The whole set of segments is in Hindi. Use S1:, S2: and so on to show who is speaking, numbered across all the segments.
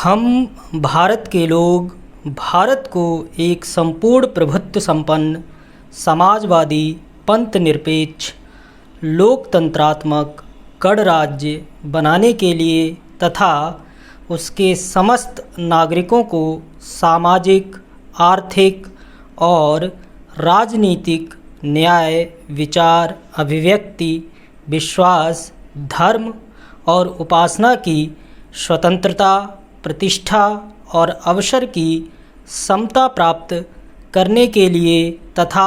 S1: हम भारत के लोग भारत को एक संपूर्ण प्रभुत्व संपन्न समाजवादी पंथ निरपेक्ष लोकतंत्रात्मक गणराज्य बनाने के लिए तथा उसके समस्त नागरिकों को सामाजिक आर्थिक और राजनीतिक न्याय विचार अभिव्यक्ति विश्वास धर्म और उपासना की स्वतंत्रता प्रतिष्ठा और अवसर की समता प्राप्त करने के लिए तथा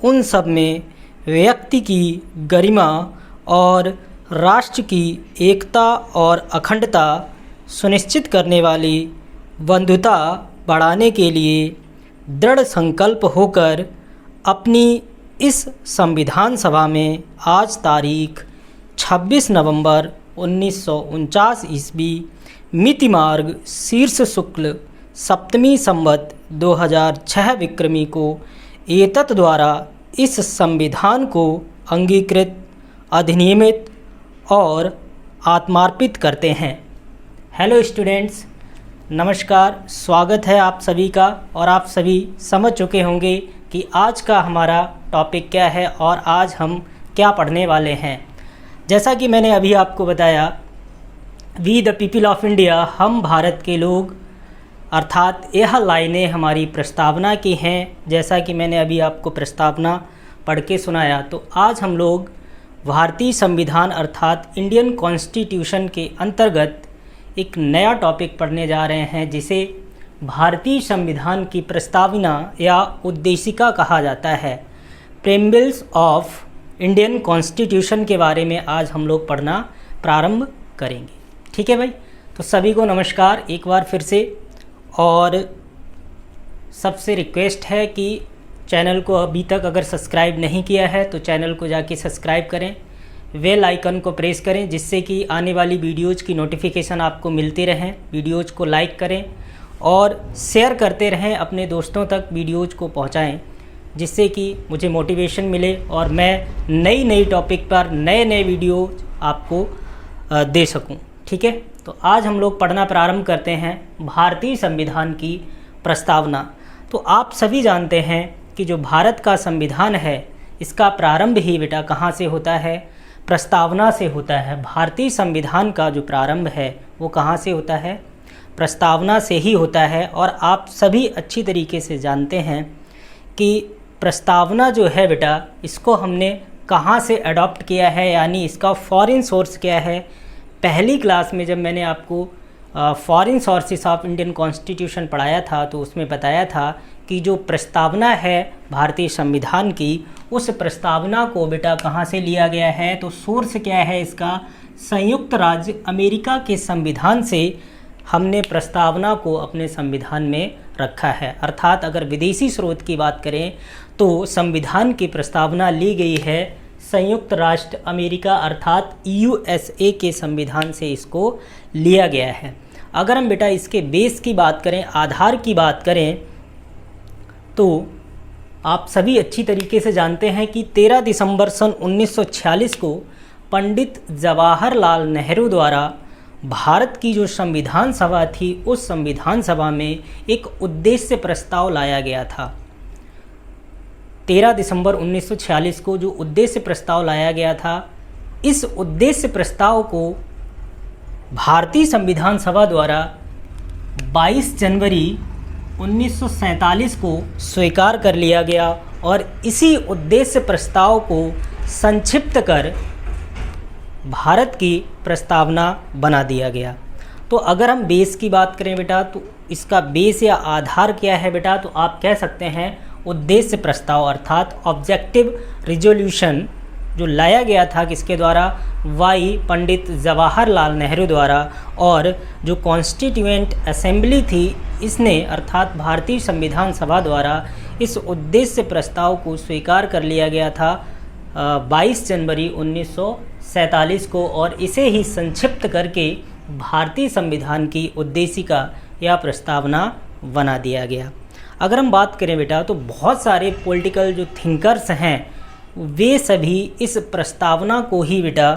S1: उन सब में व्यक्ति की गरिमा और राष्ट्र की एकता और अखंडता सुनिश्चित करने वाली बंधुता बढ़ाने के लिए दृढ़ संकल्प होकर अपनी इस संविधान सभा में आज तारीख 26 नवंबर 1949 ईस्वी मिति मार्ग शीर्ष शुक्ल सप्तमी संवत 2006 विक्रमी को एतत् द्वारा इस संविधान को अंगीकृत अधिनियमित और आत्मार्पित करते हैं। हेलो स्टूडेंट्स, नमस्कार, स्वागत है आप सभी का। और आप सभी समझ चुके होंगे कि आज का हमारा टॉपिक क्या है और आज हम क्या पढ़ने वाले हैं। जैसा कि मैंने अभी आपको बताया, we the people of India, हम भारत के लोग, अर्थात यह लाइनें हमारी प्रस्तावना की हैं। जैसा कि मैंने अभी आपको प्रस्तावना पढ़ के सुनाया, तो आज हम लोग भारतीय संविधान अर्थात इंडियन कॉन्स्टिट्यूशन के अंतर्गत एक नया टॉपिक पढ़ने जा रहे हैं, जिसे भारतीय संविधान की प्रस्तावना या उद्देशिका कहा जाता है। प्रेम्बल्स ऑफ इंडियन कॉन्स्टिट्यूशन के बारे में आज हम लोग पढ़ना प्रारंभ करेंगे। ठीक है भाई, तो सभी को नमस्कार एक बार फिर से। और सबसे रिक्वेस्ट है कि चैनल को अभी तक अगर सब्सक्राइब नहीं किया है तो चैनल को जाके सब्सक्राइब करें, बेल आइकन को प्रेस करें, जिससे कि आने वाली वीडियोज़ की नोटिफिकेशन आपको मिलती रहें। वीडियोज़ को लाइक करें और शेयर करते रहें, अपने दोस्तों तक वीडियोज़ को पहुंचाएं, जिससे कि मुझे मोटिवेशन मिले और मैं नई टॉपिक पर नए वीडियो आपको दे सकूं। ठीक है, तो आज हम लोग पढ़ना प्रारंभ करते हैं भारतीय संविधान की प्रस्तावना। तो आप सभी जानते हैं कि जो भारत का संविधान है, इसका प्रारंभ ही बेटा कहाँ से होता है? प्रस्तावना से होता है। भारतीय संविधान का जो प्रारंभ है वो कहाँ से होता है? प्रस्तावना से ही होता है। और आप सभी अच्छी तरीके से जानते हैं कि प्रस्तावना जो है बेटा, इसको हमने कहाँ से अडॉप्ट किया है, यानी इसका फॉरेन सोर्स क्या है। पहली क्लास में जब मैंने आपको foreign sources of Indian constitution पढ़ाया था, तो उसमें बताया था कि जो प्रस्तावना है भारतीय संविधान की, उस प्रस्तावना को बेटा कहाँ से लिया गया है, तो सोर्स क्या है इसका? संयुक्त राज्य अमेरिका के संविधान से हमने प्रस्तावना को अपने संविधान में रखा है। अर्थात अगर विदेशी स्रोत की बात करें तो संविधान की प्रस्तावना ली गई है संयुक्त राष्ट्र अमेरिका अर्थात USA के संविधान से इसको लिया गया है। अगर हम बेटा इसके बेस की बात करें, आधार की बात करें, तो आप सभी अच्छी तरीके से जानते हैं कि 13 दिसंबर सन 1946 को पंडित जवाहरलाल नेहरू द्वारा भारत की जो संविधान सभा थी, उस संविधान सभा में एक उद्देश्य प्रस्ताव लाया गया था। 13 दिसंबर 1946 को जो उद्देश्य प्रस्ताव लाया गया था, इस उद्देश्य प्रस्ताव को भारतीय संविधान सभा द्वारा 22 जनवरी 1947 को स्वीकार कर लिया गया और इसी उद्देश्य प्रस्ताव को संक्षिप्त कर भारत की प्रस्तावना बना दिया गया। तो अगर हम बेस की बात करें बेटा, तो इसका बेस या आधार क्या है बेटा? तो आप कह सकते हैं उद्देश्य प्रस्ताव अर्थात ऑब्जेक्टिव रिजोल्यूशन जो लाया गया था किसके द्वारा? वाई पंडित जवाहरलाल नेहरू द्वारा। और जो कॉन्स्टिट्यूएंट असेंबली थी, इसने अर्थात भारतीय संविधान सभा द्वारा इस उद्देश्य प्रस्ताव को स्वीकार कर लिया गया था 22 जनवरी 1947 को, और इसे ही संक्षिप्त करके भारतीय संविधान की उद्देशिका या प्रस्तावना बना दिया गया। अगर हम बात करें बेटा, तो बहुत सारे पॉलिटिकल जो थिंकर्स हैं, वे सभी इस प्रस्तावना को ही बेटा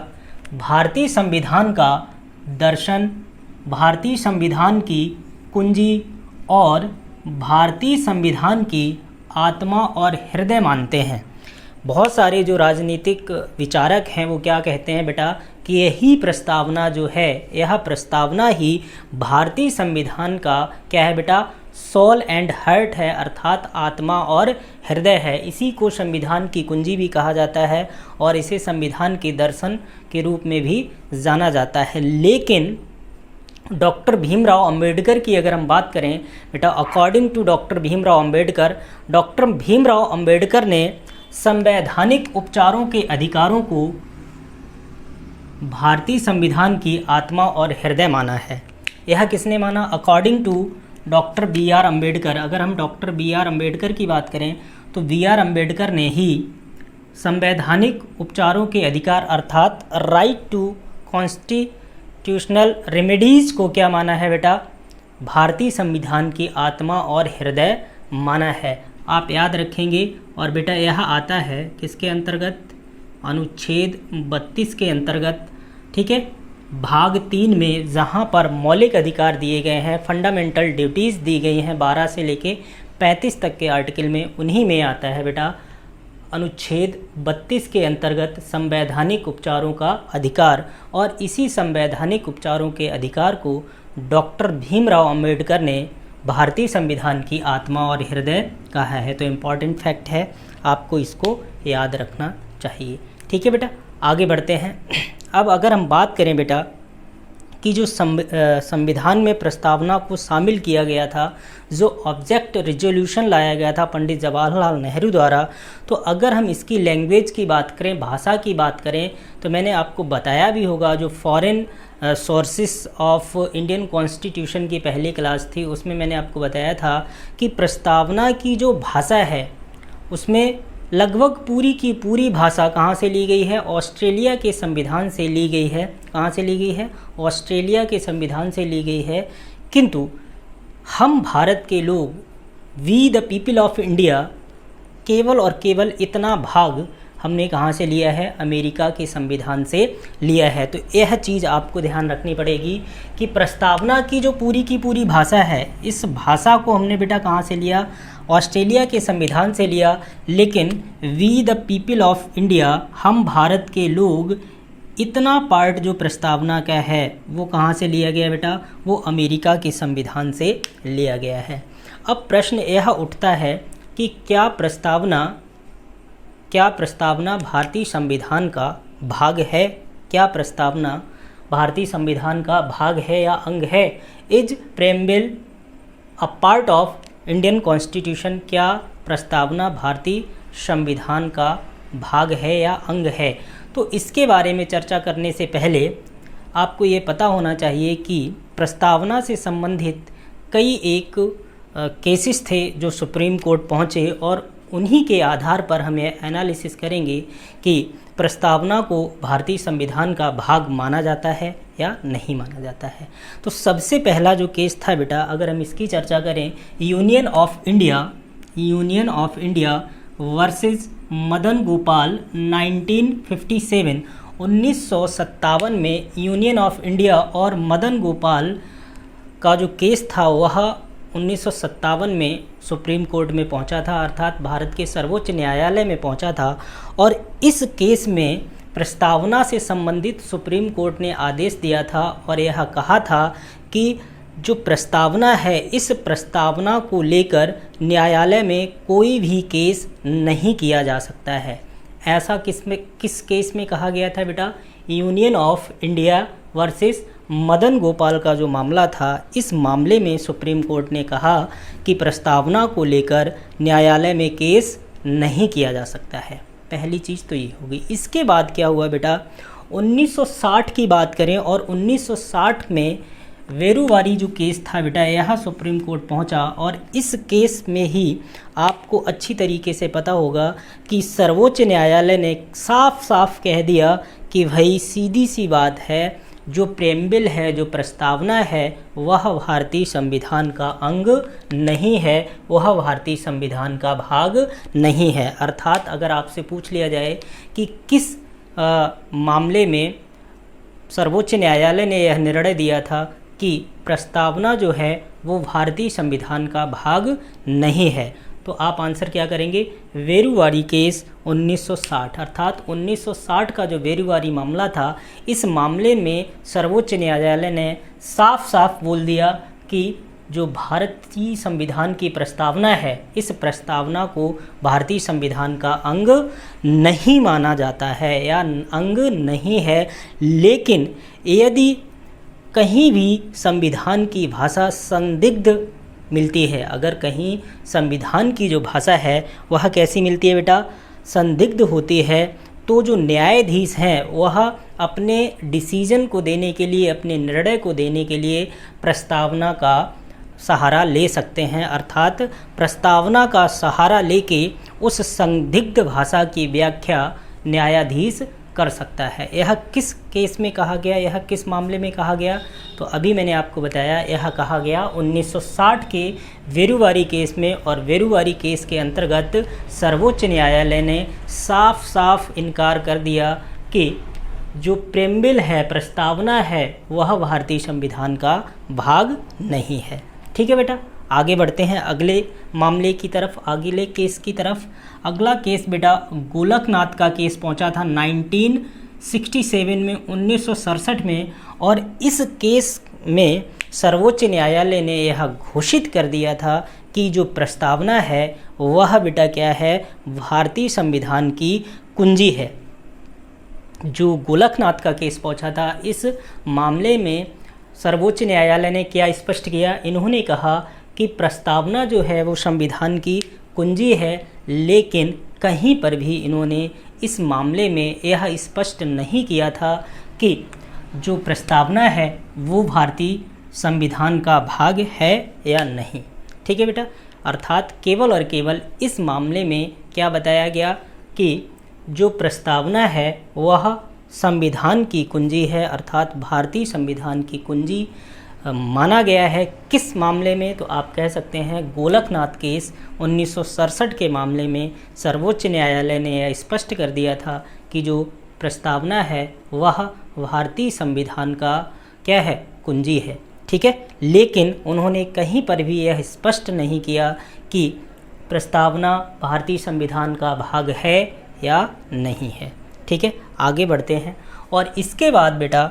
S1: भारतीय संविधान का दर्शन, भारतीय संविधान की कुंजी और भारतीय संविधान की आत्मा और हृदय मानते हैं। बहुत सारे जो राजनीतिक विचारक हैं वो क्या कहते हैं बेटा कि यही प्रस्तावना जो है, यह प्रस्तावना ही भारतीय संविधान का क्या है बेटा, सोल एंड हार्ट है, अर्थात आत्मा और हृदय है। इसी को संविधान की कुंजी भी कहा जाता है और इसे संविधान के दर्शन के रूप में भी जाना जाता है। लेकिन डॉक्टर भीमराव अंबेडकर की अगर हम बात करें बेटा, according to doctor Bhimrao Ambedkar ने संवैधानिक उपचारों के अधिकारों को भारतीय संविधान की आत्मा और हृदय माना है। यह किसने माना? According to doctor B R Ambedkar. अगर हम डॉक्टर बी आर अम्बेडकर की बात करें तो बी आर अम्बेडकर ने ही संवैधानिक उपचारों के अधिकार अर्थात राइट टू कॉन्स्टिट्यूशनल रेमेडीज़ को क्या माना है बेटा? भारतीय संविधान की आत्मा और हृदय माना है। आप याद रखेंगे। और बेटा यह आता है किसके अंतर्गत? अनुच्छेद 32 के अंतर्गत, ठीक है, भाग 3 में, जहाँ पर मौलिक अधिकार दिए गए हैं, फंडामेंटल ड्यूटीज़ दी गई हैं 12 से लेके 35 तक के आर्टिकल में, उन्हीं में आता है बेटा अनुच्छेद 32 के अंतर्गत संवैधानिक उपचारों का अधिकार। और इसी संवैधानिक उपचारों के अधिकार को डॉक्टर भीमराव अंबेडकर ने भारतीय संविधान की आत्मा और हृदय कहा है। तो इम्पॉर्टेंट फैक्ट है, आपको इसको याद रखना चाहिए। ठीक है बेटा, आगे बढ़ते हैं। अब अगर हम बात करें बेटा कि जो संविधान में प्रस्तावना को शामिल किया गया था, जो ऑब्जेक्ट रिजोल्यूशन लाया गया था पंडित जवाहरलाल नेहरू द्वारा, तो अगर हम इसकी लैंग्वेज की बात करें, भाषा की बात करें, तो मैंने आपको बताया भी होगा, जो foreign sources of Indian constitution की पहली क्लास थी उसमें मैंने आपको बताया था कि प्रस्तावना की जो भाषा है उसमें लगभग पूरी की पूरी भाषा कहाँ से ली गई है? ऑस्ट्रेलिया के संविधान से ली गई है। कहाँ से ली गई है? ऑस्ट्रेलिया के संविधान से ली गई है। किंतु हम भारत के लोग, we the people of India, केवल और केवल इतना भाग हमने कहाँ से लिया है? अमेरिका के संविधान से लिया है। तो यह चीज़ आपको ध्यान रखनी पड़ेगी कि प्रस्तावना की जो पूरी की पूरी भाषा है, इस भाषा को हमने बेटा कहाँ से लिया? ऑस्ट्रेलिया के संविधान से लिया। लेकिन we the people of India, हम भारत के लोग, इतना पार्ट जो प्रस्तावना का है वो कहाँ से लिया गया बेटा? वो अमेरिका के संविधान से लिया गया है। अब प्रश्न यह उठता है कि क्या प्रस्तावना भारतीय संविधान का भाग है? क्या प्रस्तावना भारतीय संविधान का भाग है या अंग है? Is preamble a part of Indian constitution? क्या प्रस्तावना भारतीय संविधान का भाग है या अंग है? तो इसके बारे में चर्चा करने से पहले आपको ये पता होना चाहिए कि प्रस्तावना से संबंधित कई एक केसेस थे जो सुप्रीम कोर्ट पहुँचे, और उन्हीं के आधार पर हम ये एनालिसिस करेंगे कि प्रस्तावना को भारतीय संविधान का भाग माना जाता है या नहीं माना जाता है। तो सबसे पहला जो केस था बेटा, अगर हम इसकी चर्चा करें, union of India versus Madan Gopal 1957, 1957 में यूनियन ऑफ इंडिया और मदन गोपाल का जो केस था वह 1957 में सुप्रीम कोर्ट में पहुंचा था, अर्थात भारत के सर्वोच्च न्यायालय में पहुंचा था। और इस केस में प्रस्तावना से संबंधित सुप्रीम कोर्ट ने आदेश दिया था और यह कहा था कि जो प्रस्तावना है, इस प्रस्तावना को लेकर न्यायालय में कोई भी केस नहीं किया जा सकता है। ऐसा किस केस में कहा गया था बेटा? Union of India versus Madan Gopal का जो मामला था, इस मामले में सुप्रीम कोर्ट ने कहा कि प्रस्तावना को लेकर न्यायालय में केस नहीं किया जा सकता है। पहली चीज़ तो ये होगी। इसके बाद क्या हुआ बेटा? 1960 की बात करें, और 1960 में वेरुवारी जो केस था बेटा, यह सुप्रीम कोर्ट पहुंचा। और इस केस में ही आपको अच्छी तरीके से पता होगा कि सर्वोच्च न्यायालय ने साफ साफ कह दिया कि भाई सीधी सी बात है, जो प्रेम्बल है, जो प्रस्तावना है, वह भारतीय संविधान का अंग नहीं है, वह भारतीय संविधान का भाग नहीं है। अर्थात अगर आपसे पूछ लिया जाए कि किस मामले में सर्वोच्च न्यायालय ने यह निर्णय दिया था, कि प्रस्तावना जो है वो भारतीय संविधान का भाग नहीं है। तो आप आंसर क्या करेंगे, वेरुवारी केस 1960, अर्थात 1960 का जो वेरुवारी मामला था, इस मामले में सर्वोच्च न्यायालय ने साफ साफ बोल दिया कि जो भारतीय संविधान की प्रस्तावना है, इस प्रस्तावना को भारतीय संविधान का अंग नहीं माना जाता है या अंग नहीं है। लेकिन यदि कहीं भी संविधान की भाषा संदिग्ध मिलती है, अगर कहीं संविधान की जो भाषा है वह कैसी मिलती है बेटा, संदिग्ध होती है, तो जो न्यायाधीश हैं वह अपने डिसीजन को देने के लिए, अपने निर्णय को देने के लिए प्रस्तावना का सहारा ले सकते हैं। अर्थात प्रस्तावना का सहारा लेके उस संदिग्ध भाषा की व्याख्या न्यायाधीश कर सकता है। यह किस केस में कहा गया, यह किस मामले में कहा गया, तो अभी मैंने आपको बताया यह कहा गया 1960 के वेरुवारी केस में। और वेरुवारी केस के अंतर्गत सर्वोच्च न्यायालय ने साफ साफ इनकार कर दिया कि जो प्रेम्बिल है, प्रस्तावना है, वह भारतीय संविधान का भाग नहीं है। ठीक है बेटा, आगे बढ़ते हैं अगले मामले की तरफ, अगले केस की तरफ। अगला केस बेटा गोलकनाथ का केस पहुंचा था 1967 में, 1967 में। और इस केस में सर्वोच्च न्यायालय ने यह घोषित कर दिया था कि जो प्रस्तावना है वह बेटा क्या है, भारतीय संविधान की कुंजी है। जो गोलकनाथ का केस पहुंचा था, इस मामले में सर्वोच्च न्यायालय ने क्या स्पष्ट किया, इन्होंने कहा कि प्रस्तावना जो है वो संविधान की कुंजी है, लेकिन कहीं पर भी इन्होंने इस मामले में यह स्पष्ट नहीं किया था कि जो प्रस्तावना है वो भारतीय संविधान का भाग है या नहीं। ठीक है बेटा, अर्थात केवल और केवल इस मामले में क्या बताया गया कि जो प्रस्तावना है वह संविधान की कुंजी है, अर्थात भारतीय संविधान की कुंजी माना गया है। किस मामले में, तो आप कह सकते हैं गोलकनाथ केस 1967 के मामले में सर्वोच्च न्यायालय ने यह स्पष्ट कर दिया था कि जो प्रस्तावना है वह भारतीय संविधान का क्या है, कुंजी है। ठीक है, लेकिन उन्होंने कहीं पर भी यह स्पष्ट नहीं किया कि प्रस्तावना भारतीय संविधान का भाग है या नहीं है। ठीक है, आगे बढ़ते हैं। और इसके बाद बेटा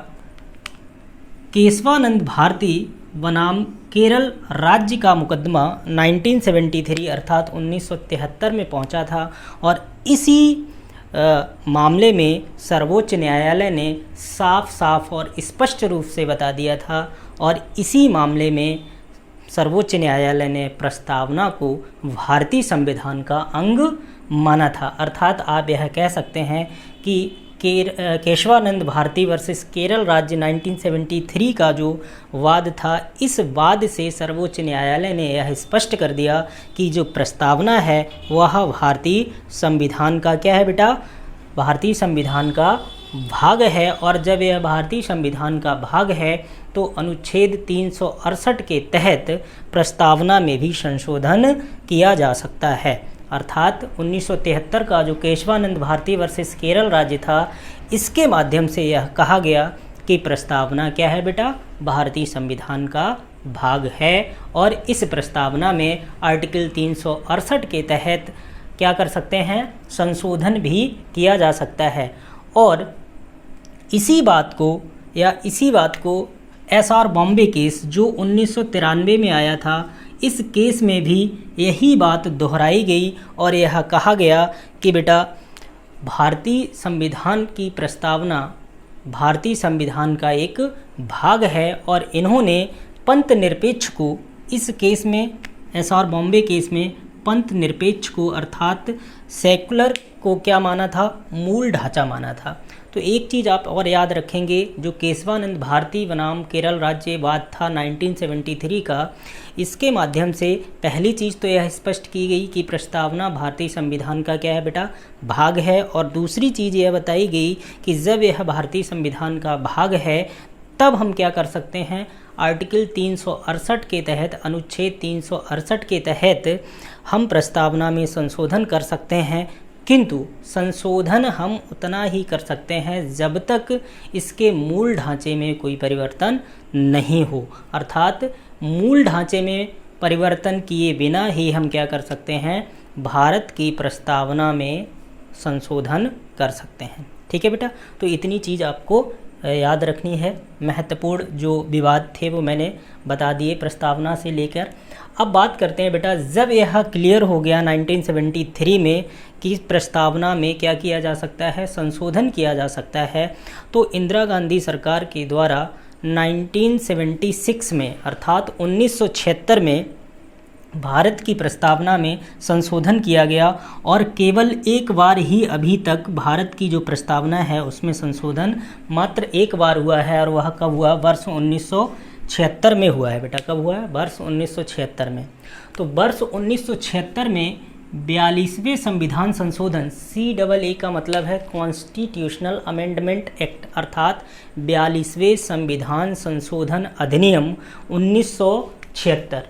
S1: केशवानंद भारती बनाम केरल राज्य का मुकदमा 1973 अर्थात 1973 में पहुंचा था। और इसी मामले में सर्वोच्च न्यायालय ने साफ साफ और स्पष्ट रूप से बता दिया था, और इसी मामले में सर्वोच्च न्यायालय ने प्रस्तावना को भारतीय संविधान का अंग माना था। अर्थात आप यह कह सकते हैं कि केशवानंद भारती वर्सेस केरल राज्य 1973 का जो वाद था, इस वाद से सर्वोच्च न्यायालय ने यह स्पष्ट कर दिया कि जो प्रस्तावना है वह भारतीय संविधान का क्या है बेटा, भारतीय संविधान का भाग है। और जब यह भारतीय संविधान का भाग है तो अनुच्छेद 368 के तहत प्रस्तावना में भी संशोधन किया जा सकता है। अर्थात 1973 का जो केशवानंद भारती वर्सेस केरल राज्य था, इसके माध्यम से यह कहा गया कि प्रस्तावना क्या है बेटा, भारतीय संविधान का भाग है। और इस प्रस्तावना में आर्टिकल 368 के तहत क्या कर सकते हैं, संशोधन भी किया जा सकता है। और इसी बात को एसआर बॉम्बे केस जो 1993 में आया था, इस केस में भी यही बात दोहराई गई और यह कहा गया कि बेटा भारतीय संविधान की प्रस्तावना भारतीय संविधान का एक भाग है। और इन्होंने पंथ निरपेक्ष को इस केस में, एसआर बॉम्बे केस में पंथ निरपेक्ष को अर्थात सेकुलर को क्या माना था, मूल ढांचा माना था। तो एक चीज़ आप और याद रखेंगे, जो केशवानंद भारती बनाम केरल राज्य वाद था 1973 का, इसके माध्यम से पहली चीज़ तो यह स्पष्ट की गई कि प्रस्तावना भारतीय संविधान का क्या है बेटा, भाग है। और दूसरी चीज़ यह बताई गई कि जब यह भारतीय संविधान का भाग है तब हम क्या कर सकते हैं, आर्टिकल 368 के तहत, अनुच्छेद 368 के तहत हम प्रस्तावना में संशोधन कर सकते हैं। किंतु संशोधन हम उतना ही कर सकते हैं जब तक इसके मूल ढांचे में कोई परिवर्तन नहीं हो। अर्थात मूल ढांचे में परिवर्तन किए बिना ही हम क्या कर सकते हैं, भारत की प्रस्तावना में संशोधन कर सकते हैं। ठीक है बेटा, तो इतनी चीज़ आपको याद रखनी है। महत्वपूर्ण जो विवाद थे वो मैंने बता दिए प्रस्तावना से लेकर। अब बात करते हैं बेटा, जब यह क्लियर हो गया 1973 में कि प्रस्तावना में क्या किया जा सकता है, संशोधन किया जा सकता है, तो इंदिरा गांधी सरकार के द्वारा 1976 में अर्थात 1976 में भारत की प्रस्तावना में संशोधन किया गया और केवल एक बार ही अभी तक भारत की जो प्रस्तावना है उसमें संशोधन मात्र एक बार हुआ है, और वह कब हुआ, वर्ष 1976 में हुआ है बेटा। कब हुआ है, वर्ष 1976 में। तो वर्ष 1976 में 42वें संविधान संशोधन, CAA का मतलब है कॉन्स्टिट्यूशनल अमेंडमेंट एक्ट, अर्थात 42वें संविधान संशोधन अधिनियम 1976,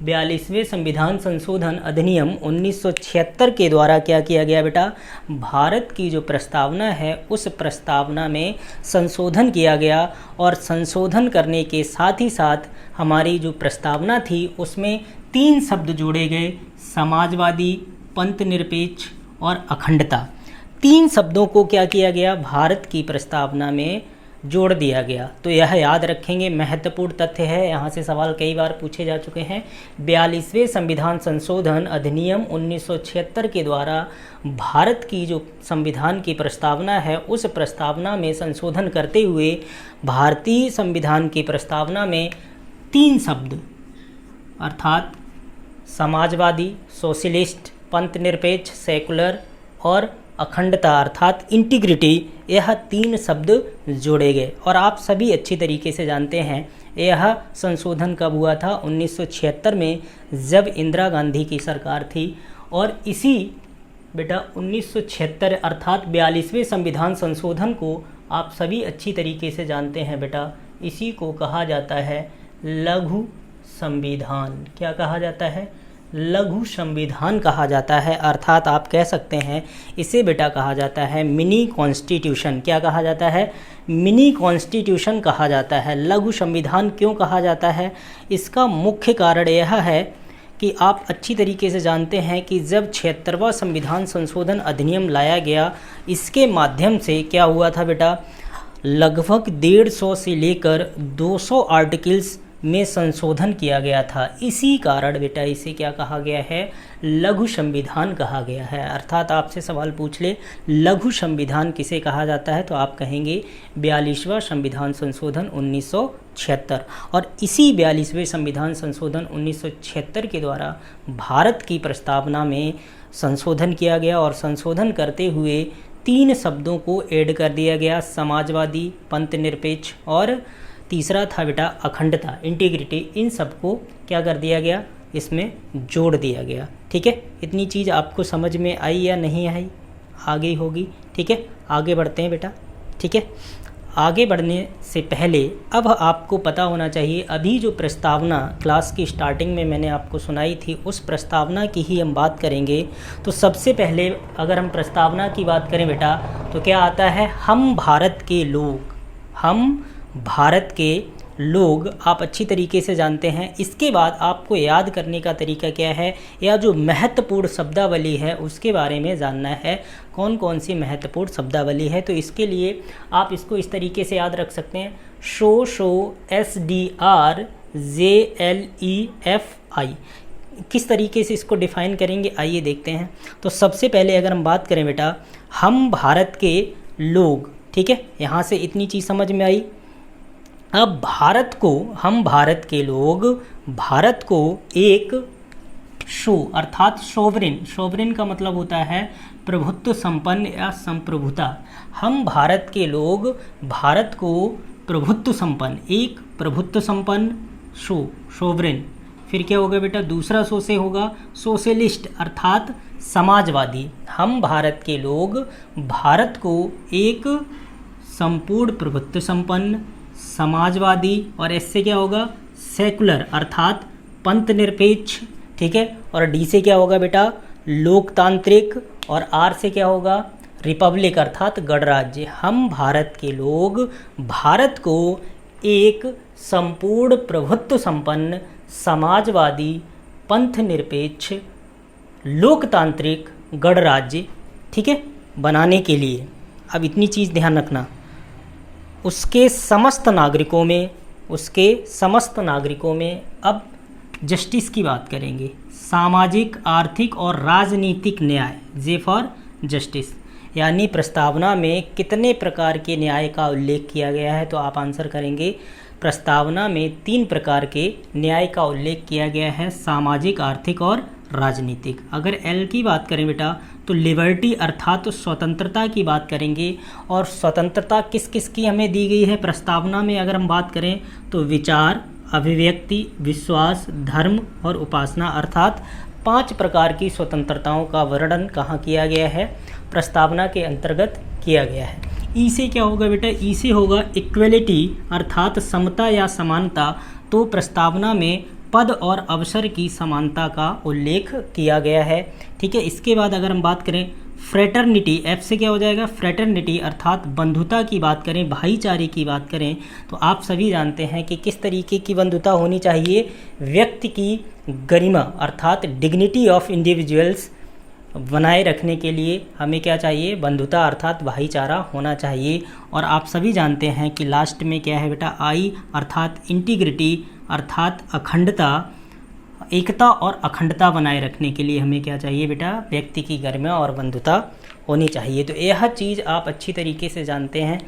S1: 42वें संविधान संशोधन अधिनियम 1976 के द्वारा क्या किया गया बेटा, भारत की जो प्रस्तावना है उस प्रस्तावना में संशोधन किया गया। और संशोधन करने के साथ ही साथ हमारी जो प्रस्तावना थी उसमें 3 शब्द जोड़े गए, समाजवादी, पंथनिरपेक्ष और अखंडता। 3 शब्दों को क्या किया गया, भारत की प्रस्तावना में जोड़ दिया गया। तो यह याद रखेंगे, महत्वपूर्ण तथ्य है, यहाँ से सवाल कई बार पूछे जा चुके हैं। 42वें संविधान संशोधन अधिनियम 1976 के द्वारा भारत की जो संविधान की प्रस्तावना है उस प्रस्तावना में संशोधन करते हुए भारतीय संविधान की प्रस्तावना में 3 शब्द अर्थात समाजवादी, सोशलिस्ट, पंथनिरपेक्ष, सेकुलर और अखंडता अर्थात इंटीग्रिटी, यह 3 शब्द जोड़े गए। और आप सभी अच्छी तरीके से जानते हैं यह संशोधन कब हुआ था, 1976 में, जब इंदिरा गांधी की सरकार थी। और इसी बेटा 1976 अर्थात 42वें संविधान संशोधन को आप सभी अच्छी तरीके से जानते हैं बेटा, इसी को कहा जाता है लघु संविधान। क्या कहा जाता है, लघु संविधान कहा जाता है। अर्थात आप कह सकते हैं इसे बेटा कहा जाता है मिनी कॉन्स्टिट्यूशन। क्या कहा जाता है, मिनी कॉन्स्टिट्यूशन कहा जाता है। लघु संविधान क्यों कहा जाता है, इसका मुख्य कारण यह है कि आप अच्छी तरीके से जानते हैं कि जब 76वां संविधान संशोधन अधिनियम लाया गया, इसके माध्यम से क्या हुआ था बेटा, लगभग 150 से लेकर 200 आर्टिकल्स में संशोधन किया गया था। इसी कारण बेटा इसे क्या कहा गया है, लघु संविधान कहा गया है। अर्थात आपसे सवाल पूछ ले लघु संविधान किसे कहा जाता है, तो आप कहेंगे 42वां संविधान संशोधन 1976। और इसी 42वें संविधान संशोधन 1976 के द्वारा भारत की प्रस्तावना में संशोधन किया गया और संशोधन करते हुए 3 शब्दों को ऐड कर दिया गया, समाजवादी, पंथनिरपेक्ष और तीसरा था बेटा अखंडता, इंटीग्रिटी। इन सबको क्या कर दिया गया, इसमें जोड़ दिया गया। ठीक है, इतनी चीज़ आपको समझ में आई या नहीं आई, आगे होगी। ठीक है, आगे बढ़ते हैं बेटा। ठीक है, आगे बढ़ने से पहले अब आपको पता होना चाहिए, अभी जो प्रस्तावना क्लास की स्टार्टिंग में मैंने आपको सुनाई थी उस प्रस्तावना की ही हम बात करेंगे। तो सबसे पहले अगर हम प्रस्तावना की बात करें बेटा तो क्या आता है, हम भारत के लोग, हम भारत के लोग, आप अच्छी तरीके से जानते हैं। इसके बाद आपको याद करने का तरीका क्या है, या जो महत्वपूर्ण शब्दावली है उसके बारे में जानना है, कौन कौन सी महत्वपूर्ण शब्दावली है। तो इसके लिए आप इसको इस तरीके से याद रख सकते हैं, SOLEFI। किस तरीके से इसको डिफाइन करेंगे, आइए देखते हैं। तो सबसे पहले अगर हम बात करें बेटा, हम भारत के लोग, ठीक है, यहाँ से इतनी चीज़ समझ में आई। अब भारत को, हम भारत के लोग भारत को एक अर्थात सोवरेन का मतलब होता है प्रभुत्व संपन्न या संप्रभुता। हम भारत के लोग भारत को प्रभुत्व संपन्न, एक प्रभुत्व संपन्न सोवरेन। फिर क्या होगा बेटा, दूसरा से होगा सोशलिस्ट अर्थात समाजवादी। हम भारत के लोग भारत को एक संपूर्ण प्रभुत्व संपन्न समाजवादी, और इससे क्या होगा, सेकुलर अर्थात पंथ निरपेक्ष। ठीक है, और डी से क्या होगा बेटा, लोकतांत्रिक, और आर से क्या होगा, रिपब्लिक अर्थात गणराज्य। हम भारत के लोग भारत को एक संपूर्ण प्रभुत्व संपन्न समाजवादी पंथ निरपेक्ष लोकतांत्रिक गणराज्य, ठीक है, बनाने के लिए, अब इतनी चीज़ ध्यान रखना, उसके समस्त नागरिकों में अब जस्टिस की बात करेंगे, सामाजिक आर्थिक और राजनीतिक न्याय, जे फॉर जस्टिस। यानी प्रस्तावना में कितने प्रकार के न्याय का उल्लेख किया गया है, तो आप आंसर करेंगे प्रस्तावना में 3 प्रकार के न्याय का उल्लेख किया गया है, सामाजिक आर्थिक और राजनीतिक। अगर एल की बात करें बेटा तो लिबर्टी अर्थात स्वतंत्रता की बात करेंगे, और स्वतंत्रता किस किस की हमें दी गई है प्रस्तावना में अगर हम बात करें तो विचार, अभिव्यक्ति, विश्वास, धर्म और उपासना, अर्थात 5 प्रकार की स्वतंत्रताओं का वर्णन कहाँ किया गया है, प्रस्तावना के अंतर्गत किया गया है। ई से क्या होगा बेटा, ई से होगा इक्वलिटी अर्थात समता या समानता, तो प्रस्तावना में पद और अवसर की समानता का उल्लेख किया गया है, ठीक है। इसके बाद अगर हम बात करें फ्रेटर्निटी, एफ से क्या हो जाएगा, फ्रेटर्निटी अर्थात बंधुता की बात करें, भाईचारे की बात करें, तो आप सभी जानते हैं कि किस तरीके की बंधुता होनी चाहिए, व्यक्ति की गरिमा अर्थात डिग्निटी ऑफ इंडिविजुअल्स बनाए रखने के लिए हमें क्या चाहिए, बंधुता अर्थात भाईचारा होना चाहिए। और आप सभी जानते हैं कि लास्ट में क्या है बेटा, आई अर्थात इंटीग्रिटी अर्थात अखंडता, एकता और अखंडता बनाए रखने के लिए हमें क्या चाहिए बेटा, व्यक्ति की गरिमा और बंधुता होनी चाहिए। तो यह चीज़ आप अच्छी तरीके से जानते हैं,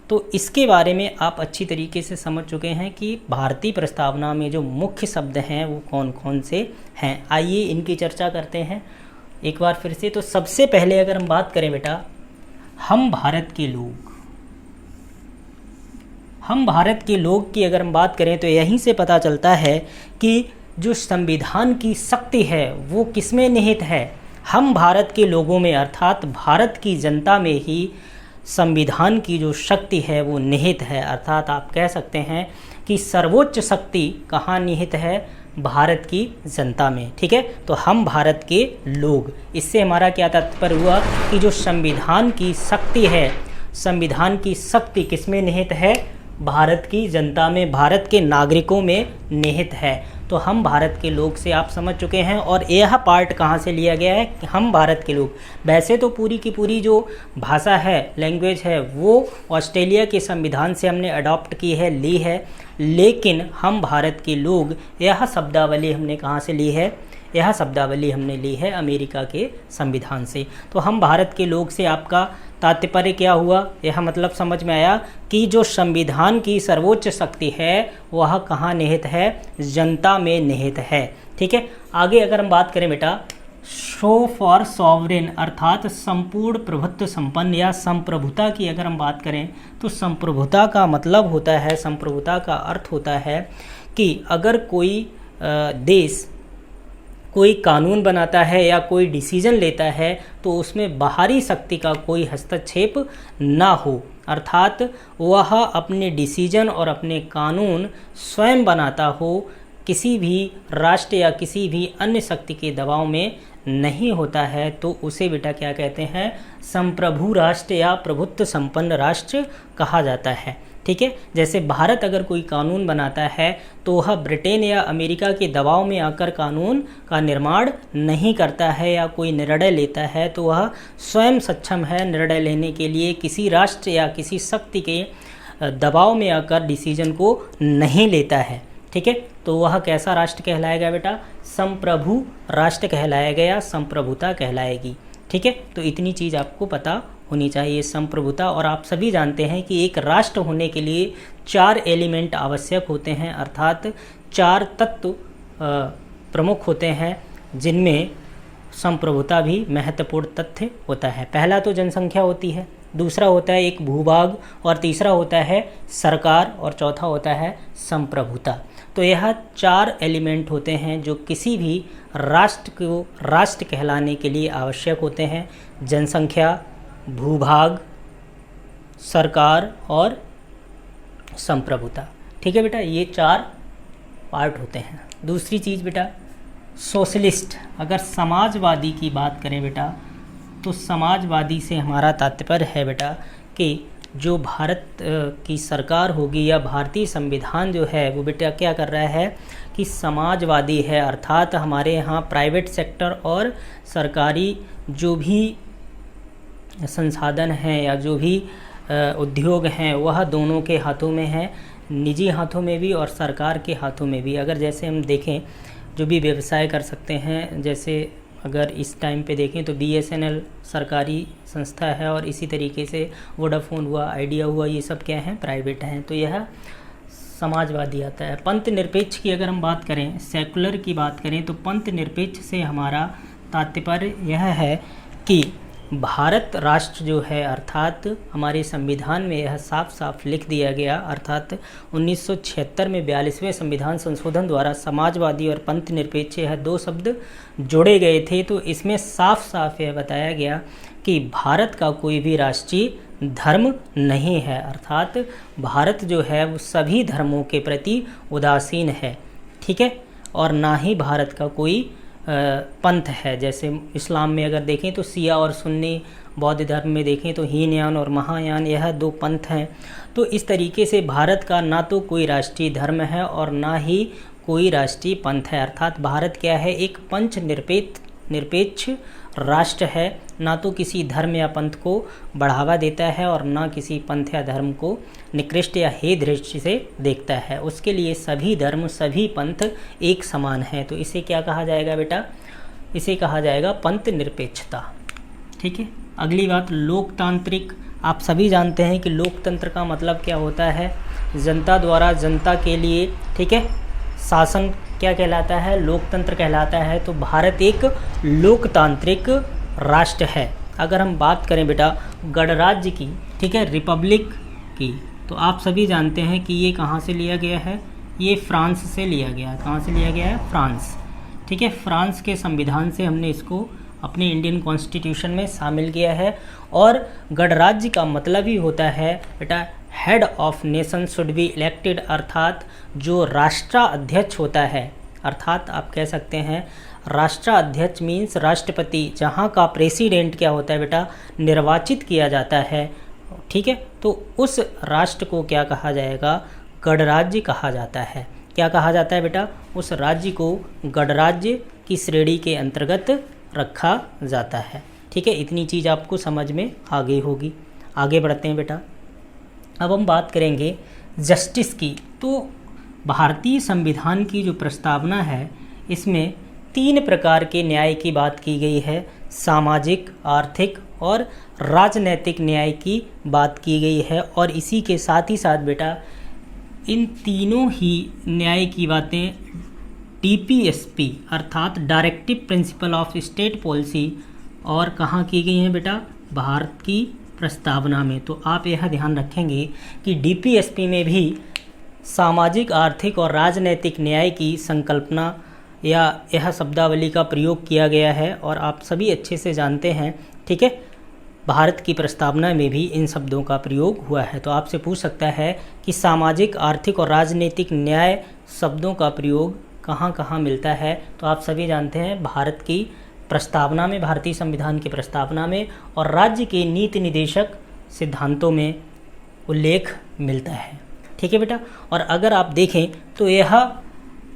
S1: तो इसके बारे में आप अच्छी तरीके से समझ चुके हैं कि भारतीय प्रस्तावना में जो मुख्य शब्द हैं वो कौन कौन से हैं। आइए इनकी चर्चा करते हैं एक बार फिर से। तो सबसे पहले अगर हम बात करें बेटा, हम भारत के लोग की अगर हम बात करें तो यहीं से पता चलता है कि जो संविधान की शक्ति है वो किसमें निहित है, हम भारत के लोगों में अर्थात भारत की जनता में ही संविधान की जो शक्ति है वो निहित है। अर्थात आप कह सकते हैं कि सर्वोच्च शक्ति कहाँ निहित है, भारत की जनता में, ठीक है। तो हम भारत के लोग, इससे हमारा क्या तात्पर्य हुआ कि जो संविधान की शक्ति है, संविधान की शक्ति किसमें निहित है, भारत की जनता में, भारत के नागरिकों में निहित है। तो हम भारत के लोग से आप समझ चुके हैं। और यह पार्ट कहाँ से लिया गया है कि हम भारत के लोग, वैसे तो पूरी की पूरी जो भाषा है, लैंग्वेज है, वो ऑस्ट्रेलिया के संविधान से हमने अडॉप्ट की है, ली है, लेकिन हम भारत के लोग, यह शब्दावली हमने कहाँ से ली है, यह शब्दावली हमने ली है अमेरिका के संविधान से। तो हम भारत के लोग से आपका तात्पर्य क्या हुआ, यह मतलब समझ में आया कि जो संविधान की सर्वोच्च शक्ति है वह कहाँ निहित है, जनता में निहित है, ठीक है। आगे अगर हम बात करें बेटा, शो फॉर सॉवरेन अर्थात संपूर्ण प्रभुत्व संपन्न या संप्रभुता की अगर हम बात करें तो संप्रभुता का मतलब होता है, संप्रभुता का अर्थ होता है कि अगर कोई देश कोई कानून बनाता है या कोई डिसीजन लेता है तो उसमें बाहरी शक्ति का कोई हस्तक्षेप ना हो, अर्थात वह अपने डिसीजन और अपने कानून स्वयं बनाता हो, किसी भी राष्ट्र या किसी भी अन्य शक्ति के दबाव में नहीं होता है, तो उसे बेटा क्या कहते हैं, संप्रभु राष्ट्र या प्रभुत्व संपन्न राष्ट्र कहा जाता है, ठीक है। जैसे भारत अगर कोई कानून बनाता है तो वह ब्रिटेन या अमेरिका के दबाव में आकर कानून का निर्माण नहीं करता है, या कोई निर्णय लेता है तो वह स्वयं सक्षम है निर्णय लेने के लिए, किसी राष्ट्र या किसी शक्ति के दबाव में आकर डिसीजन को नहीं लेता है, ठीक है। तो वह कैसा राष्ट्र कहलाएगा बेटा, संप्रभु राष्ट्र कहलाएगा या संप्रभुता कहलाएगी, ठीक है। तो इतनी चीज़ आपको पता होनी चाहिए, संप्रभुता। और आप सभी जानते हैं कि एक राष्ट्र होने के लिए 4 एलिमेंट आवश्यक होते हैं, अर्थात 4 तत्व प्रमुख होते हैं, जिनमें संप्रभुता भी महत्वपूर्ण तथ्य होता है। पहला तो जनसंख्या होती है, दूसरा होता है एक भूभाग, और तीसरा होता है सरकार, और चौथा होता है संप्रभुता। तो यह 4 एलिमेंट होते हैं जो किसी भी राष्ट्र को राष्ट्र कहलाने के लिए आवश्यक होते हैं, जनसंख्या, भूभाग, सरकार और संप्रभुता, ठीक है बेटा। ये 4 पार्ट होते हैं। दूसरी चीज़ बेटा, सोशलिस्ट, अगर समाजवादी की बात करें बेटा तो समाजवादी से हमारा तात्पर्य है बेटा कि जो भारत की सरकार होगी या भारतीय संविधान जो है वो बेटा क्या कर रहा है कि समाजवादी है, अर्थात हमारे यहाँ प्राइवेट सेक्टर और सरकारी जो भी संसाधन हैं या जो भी उद्योग हैं वह दोनों के हाथों में है, निजी हाथों में भी और सरकार के हाथों में भी। अगर जैसे हम देखें जो भी व्यवसाय कर सकते हैं, जैसे अगर इस टाइम पे देखें तो BSNL सरकारी संस्था है और इसी तरीके से वोडाफोन हुआ, आइडिया हुआ, ये सब क्या हैं, प्राइवेट हैं। तो यह समाजवादी आता है। पंथ निरपेक्ष की अगर हम बात करें, सेकुलर की बात करें, तो पंथ निरपेक्ष से हमारा तात्पर्य यह है कि भारत राष्ट्र जो है, अर्थात हमारे संविधान में यह साफ साफ लिख दिया गया, अर्थात 1976 में 42वें संविधान संशोधन द्वारा समाजवादी और पंथ निरपेक्ष यह दो शब्द जोड़े गए थे। तो इसमें साफ साफ यह बताया गया कि भारत का कोई भी राष्ट्रीय धर्म नहीं है, अर्थात भारत जो है वो सभी धर्मों के प्रति उदासीन है, ठीक है, और ना ही भारत का कोई पंथ है। जैसे इस्लाम में अगर देखें तो शिया और सुन्नी, बौद्ध धर्म में देखें तो हीनयान और महायान, यह दो पंथ हैं। तो इस तरीके से भारत का ना तो कोई राष्ट्रीय धर्म है और ना ही कोई राष्ट्रीय पंथ है, अर्थात भारत क्या है, एक पंच निरपेक्ष राष्ट्र है, ना तो किसी धर्म या पंथ को बढ़ावा देता है और ना किसी पंथ या धर्म को निकृष्ट या हे दृष्टि से देखता है। उसके लिए सभी धर्म सभी पंथ एक समान है। तो इसे क्या कहा जाएगा बेटा, इसे कहा जाएगा पंथ निरपेक्षता, ठीक है। अगली बात लोकतांत्रिक। आप सभी जानते हैं कि लोकतंत्र का मतलब क्या होता है, जनता द्वारा जनता के लिए, ठीक है, शासन क्या कहलाता है, लोकतंत्र कहलाता है। तो भारत एक लोकतांत्रिक राष्ट्र है। अगर हम बात करें बेटा गणराज्य की, ठीक है, रिपब्लिक की, तो आप सभी जानते हैं कि ये कहाँ से लिया गया है, ये फ्रांस से लिया गया है। कहाँ से लिया गया है, फ्रांस, ठीक है। फ्रांस के संविधान से हमने इसको अपने इंडियन कॉन्स्टिट्यूशन में शामिल किया है। और गणराज्य का मतलब ही होता है बेटा head of nation should be elected, अर्थात जो राष्ट्राध्यक्ष होता है, अर्थात आप कह सकते हैं राष्ट्राध्यक्ष मीन्स राष्ट्रपति, जहाँ का प्रेसिडेंट क्या होता है बेटा, निर्वाचित किया जाता है, ठीक है। तो उस राष्ट्र को क्या कहा जाएगा, गणराज्य कहा जाता है। क्या कहा जाता है बेटा, उस राज्य को गणराज्य की श्रेणी के अंतर्गत रखा जाता है, ठीक है। इतनी चीज़ आपको समझ में आ गई होगी। आगे बढ़ते हैं बेटा। अब हम बात करेंगे जस्टिस की। तो भारतीय संविधान की जो प्रस्तावना है इसमें 3 प्रकार के न्याय की बात की गई है, सामाजिक, आर्थिक और राजनैतिक न्याय की बात की गई है। और इसी के साथ ही साथ बेटा इन तीनों ही न्याय की बातें DPSP अर्थात directive principle of state policy और कहाँ की गई हैं बेटा, भारत की प्रस्तावना में। तो आप यह ध्यान रखेंगे कि DPSP में भी सामाजिक, आर्थिक और राजनैतिक न्याय की संकल्पना या यह शब्दावली का प्रयोग किया गया है और आप सभी अच्छे से जानते हैं, ठीक है। भारत की प्रस्तावना में भी इन शब्दों का प्रयोग हुआ है। तो आपसे पूछ सकता है कि सामाजिक, आर्थिक और राजनीतिक न्याय शब्दों का प्रयोग कहाँ कहाँ मिलता है। तो आप सभी जानते हैं भारत की प्रस्तावना में, भारतीय संविधान की प्रस्तावना में और राज्य के नीति निदेशक सिद्धांतों में उल्लेख मिलता है, ठीक है बेटा। और अगर आप देखें तो यह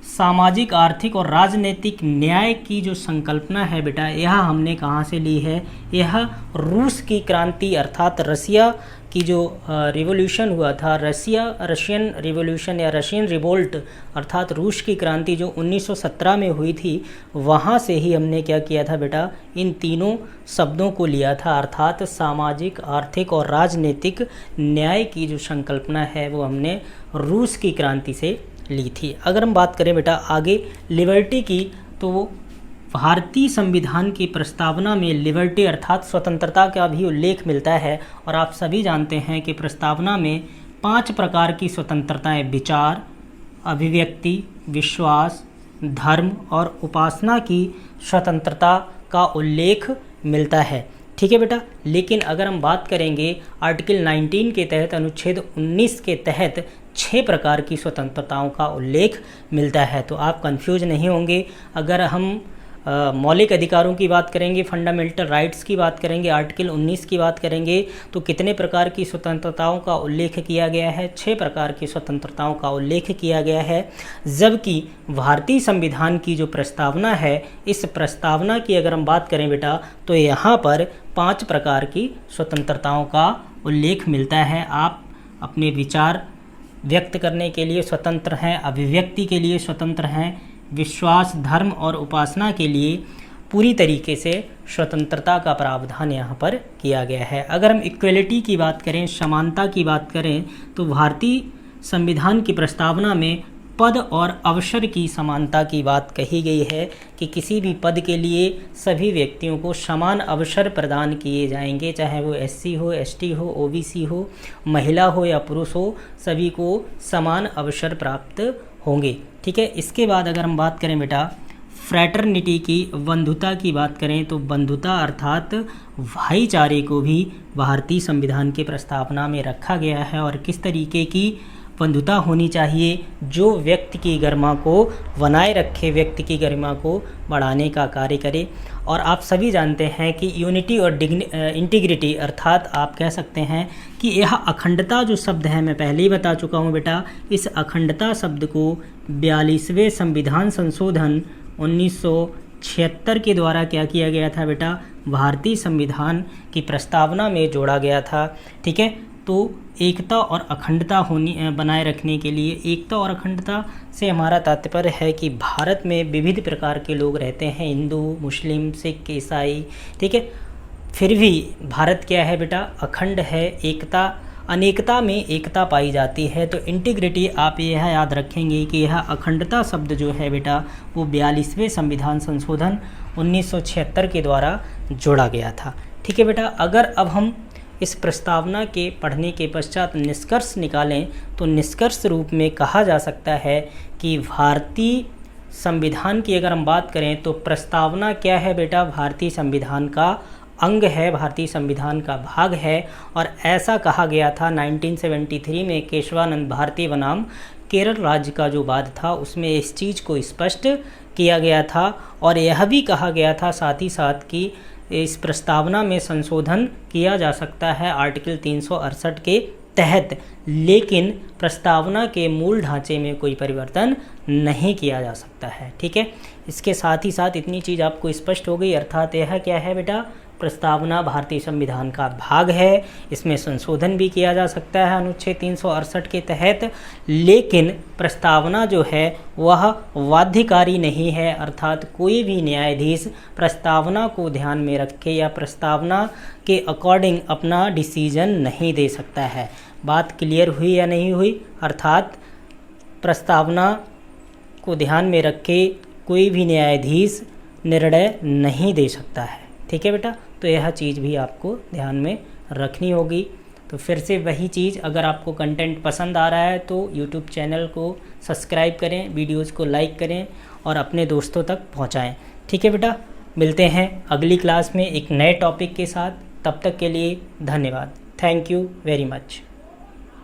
S1: सामाजिक, आर्थिक और राजनीतिक न्याय की जो संकल्पना है बेटा, यह हमने कहाँ से ली है, यह रूस की क्रांति अर्थात रसिया की जो रिवॉल्यूशन हुआ था, रशियन रिवॉल्यूशन या रशियन रिवोल्ट अर्थात रूस की क्रांति जो 1917 में हुई थी, वहाँ से ही हमने क्या किया था बेटा, इन तीनों शब्दों को लिया था, अर्थात सामाजिक, आर्थिक और राजनीतिक न्याय की जो संकल्पना है वो हमने रूस की क्रांति से ली थी। अगर हम बात करें बेटा आगे लिबर्टी की, तो भारतीय संविधान की प्रस्तावना में लिबर्टी अर्थात स्वतंत्रता का भी उल्लेख मिलता है। और आप सभी जानते हैं कि प्रस्तावना में 5 प्रकार की स्वतंत्रताएं, विचार, अभिव्यक्ति, विश्वास, धर्म और उपासना की स्वतंत्रता का उल्लेख मिलता है, ठीक है बेटा। लेकिन अगर हम बात करेंगे आर्टिकल 19 के तहत, अनुच्छेद 19 के तहत 6 प्रकार की स्वतंत्रताओं का उल्लेख मिलता है। तो आप कंफ्यूज नहीं होंगे। अगर हम मौलिक अधिकारों की बात करेंगे, फंडामेंटल राइट्स की बात करेंगे, आर्टिकल 19 की बात करेंगे, तो कितने प्रकार की स्वतंत्रताओं का उल्लेख किया गया है? 6 प्रकार की स्वतंत्रताओं का उल्लेख किया गया है। जबकि भारतीय संविधान की जो प्रस्तावना है, इस प्रस्तावना की अगर हम बात करें बेटा, तो यहाँ पर 5 प्रकार की स्वतंत्रताओं का उल्लेख मिलता है। आप अपने विचार व्यक्त करने के लिए स्वतंत्र हैं, अभिव्यक्ति के लिए स्वतंत्र हैं, विश्वास, धर्म और उपासना के लिए पूरी तरीके से स्वतंत्रता का प्रावधान यहाँ पर किया गया है। अगर हम इक्वलिटी की बात करें, समानता की बात करें, तो भारतीय संविधान की प्रस्तावना में पद और अवसर की समानता की बात कही गई है कि किसी भी पद के लिए सभी व्यक्तियों को समान अवसर प्रदान किए जाएंगे, चाहे वो एससी हो, एसटी हो, ओबीसी हो, महिला हो या पुरुष हो, सभी को समान अवसर प्राप्त होंगे। ठीक है। इसके बाद अगर हम बात करें बेटा फ्रैटर्निटी की, बंधुता की बात करें, तो बंधुता अर्थात भाईचारे को भी भारतीय संविधान के प्रस्तावना में रखा गया है। और किस तरीके की बंधुता होनी चाहिए? जो व्यक्ति की गरिमा को बनाए रखे, व्यक्ति की गरिमा को बढ़ाने का कार्य करे। और आप सभी जानते हैं कि यूनिटी और इंटीग्रिटी अर्थात आप कह सकते हैं कि यह अखंडता जो शब्द है, मैं पहले ही बता चुका हूँ बेटा, इस अखंडता शब्द को 42वें संविधान संशोधन 1976 के द्वारा क्या किया गया था बेटा? भारतीय संविधान की प्रस्तावना में जोड़ा गया था। ठीक है। तो एकता और अखंडता बनाए रखने के लिए, एकता और अखंडता से हमारा तात्पर्य है कि भारत में विविध प्रकार के लोग रहते हैं, हिंदू, मुस्लिम, सिख, ईसाई। ठीक है। फिर भी भारत क्या है बेटा? अखंड है, एकता, अनेकता में एकता पाई जाती है। तो इंटीग्रिटी आप यह याद रखेंगे कि यह अखंडता शब्द जो है बेटा, वो 42वें संविधान संशोधन 1976 के द्वारा जोड़ा गया था। ठीक है बेटा। अगर अब हम इस प्रस्तावना के पढ़ने के पश्चात निष्कर्ष निकालें, तो निष्कर्ष रूप में कहा जा सकता है कि भारतीय संविधान की अगर हम बात करें तो प्रस्तावना क्या है बेटा? भारतीय संविधान का अंग है, भारतीय संविधान का भाग है। और ऐसा कहा गया था 1973 में केशवानंद भारती बनाम केरल राज्य का जो वाद था, उसमें इस चीज़ को स्पष्ट किया गया था। और यह भी कहा गया था साथ ही साथ कि इस प्रस्तावना में संशोधन किया जा सकता है आर्टिकल 368 के तहत, लेकिन प्रस्तावना के मूल ढांचे में कोई परिवर्तन नहीं किया जा सकता है। ठीक है। इसके साथ ही साथ इतनी चीज़ आपको स्पष्ट हो गई, अर्थात यह क्या है बेटा? प्रस्तावना भारतीय संविधान का भाग है, इसमें संशोधन भी किया जा सकता है अनुच्छेद 368 के तहत, लेकिन प्रस्तावना जो है वह बाध्यकारी नहीं है। अर्थात कोई भी न्यायाधीश प्रस्तावना को ध्यान में रखे या प्रस्तावना के अकॉर्डिंग अपना डिसीजन नहीं दे सकता है। बात क्लियर हुई या नहीं हुई? अर्थात प्रस्तावना को ध्यान में रखे कोई भी न्यायाधीश निर्णय नहीं दे सकता है। ठीक है बेटा। तो यह चीज़ भी आपको ध्यान में रखनी होगी। तो फिर से वही चीज़, अगर आपको कंटेंट पसंद आ रहा है तो यूट्यूब चैनल को सब्सक्राइब करें, वीडियोज़ को लाइक करें और अपने दोस्तों तक पहुंचाएं। ठीक है बेटा। मिलते हैं अगली क्लास में एक नए टॉपिक के साथ। तब तक के लिए धन्यवाद। Thank you very much.